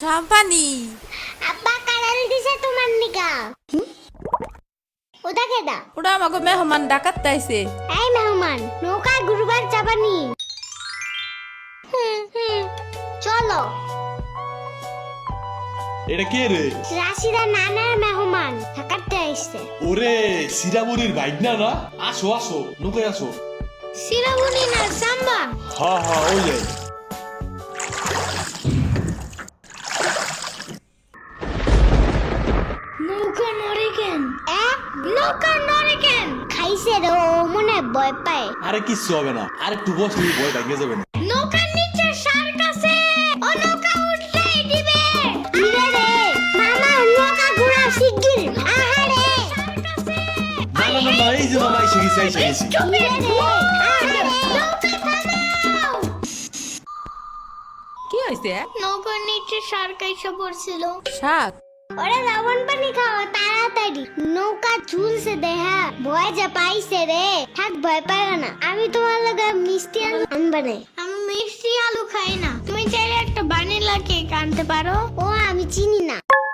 জাপানি আব্বা কারেল দিছে তোমার নিকা ওটা কেডা ওটা আমাকে মেহমান ডাকাত তাইছে। এই মেহমান নৌকায় ঘুরবার যাবানি চলো। এটা কে রে? রাশিদা নানার মেহমান থাকাতে আইছে। ওরে সিরাবুরির বাইক না না? আসো আসো নৌকায় আসো। সিরাবুনি না সাম্বা। হ্যাঁ হ্যাঁ ওই যাই। নৌকা নড়ে কেন? নৌকা নড়ে কেন? খাইছে রে ও মনে ভয় পায়। আরে কিচ্ছু হবে না, আর একটু বসলে ভয় ভেঙে যাবে না। নৌকার নিচে শার্ক আছে, ও নৌকা উল্টাই দিবে। ইরে রে মামা নৌকা ঘোরা শিগগির। আহারে শার্ক আছে। না না না না, এই যে মামা এসে গেছে এসে গেছে। ইরে রে আহারে নৌকা থামাও। কি হইছে? নৌকার নিচে শার্ক এসে পড়ছিল। শাক ওরে লবণ পানি খাও তাড়াতাড়ি। নৌকা ঝুলছে দেহা ভয় যা পাইছে রে। থাক ভয় পাইও না, আমি তোমার লগে মিষ্টি আলু আনবানে। আমি মিষ্টি আলু খাই না, তুমি চাইলে একটা ভ্যানিলা কেক আনতে পারো। ও আমি চিনি না।